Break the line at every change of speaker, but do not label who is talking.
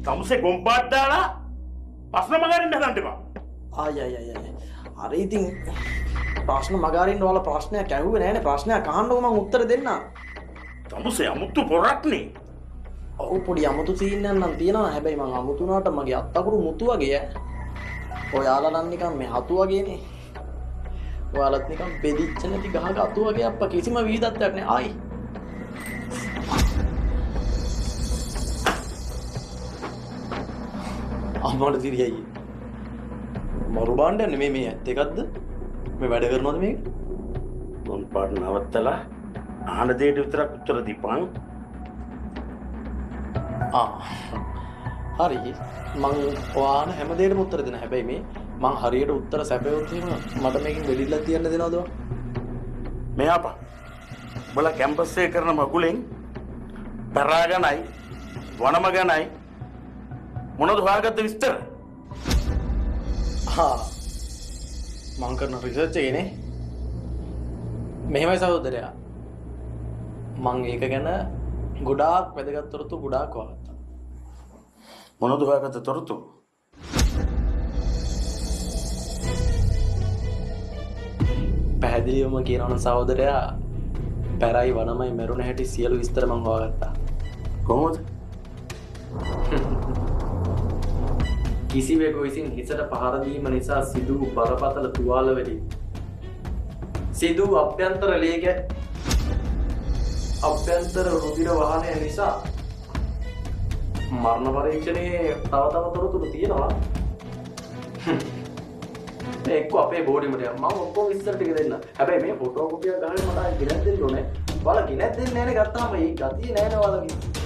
තමුසේ ගොම්පාට දාලා ප්‍රශ්න මගහරින්න හදන්න එපා.
අර ඉතින් ප්‍රශ්න මගහරින්න ඔයාලා ප්‍රශ්නයක් ඇහුවේ නැහැනේ. ප්‍රශ්නයක් අහන්නකො මම උත්තර දෙන්නම්.
තමුසේ අමුතු පොරක්නේ.
ඔව් පොඩි අමුතු සීන් එකක් නම් තියෙනවා. හැබැයි මං අමුතු වුණාට මගේ අත්තකුරු මුතු වගේ ඈ. ඔයාලා නම් නිකන් මේ හතු වගේනේ. ඔයාලත් නිකන් බෙදිච්ච නැති ගහක අතු වගේ අප්පා කිසිම විවිධත්වයක් නැහැ. ආයි අම්මට දිරියයි. මරු බාණ්ඩයන්නේ මේ ඇත්ත එකක්ද? මේ වැඩ කරනවද මේක?
ගොම්පාට නවත්තලා අහන දෙයට විතරක් උත්තර දීපන්.
හරි. මං ඔයාන හැම දෙයකටම උත්තර දෙනවා. හැබැයි මේ මං හරියට උත්තර සැපයොත් එහෙම මට මේකෙන් වෙලිලා තියන්න දෙනවද?
මෙහාපා. බල කැම්පස් එකේ කරන මගුලෙන් පරා ගණයි වනම ගණයි මොනවද හොයාගත්ත විස්තර?
මං කරන රිසර්ච් එකේනේ. මෙහෙමයි සහෝදරයා. මං ඒක ගැන ගොඩාක් වැදගත් තොරතුරු ගොඩාක් හොයාගත්තා.
මොනවද හොයාගත්ත තොරතුරු?
පැහැදිලිවම කියනවා නම් සහෝදරයා පැරයි වනමයි මැරුණ හැටි සියලු විස්තර මං හොයාගත්තා.
කොහොමද?
කිසිවෙකු විසින් හිසට පහර දීම නිසා සිදු වූ බරපතල තුවාල වලින් සිදු වූ අභ්‍යන්තර ලේඛ අභ්‍යන්තර රුධිර වහනය නිසා මරණ පරීක්ෂණයේ තව තොරතුරු තියෙනවා. එක්ක අපේ බෝඩිමට මම ඔක්කොම විස්තර ටික දෙන්න. හැබැයි මේ ෆොටෝ කොපියක් ගහලා මට ආයෙ ගෙනත් දෙන්න ඕනේ. ඔයාලා ගෙනත් දෙන්නේ නැහැනේ ගත්තාම ඒ ගතිය නැහැනේ ඔයාලගේ.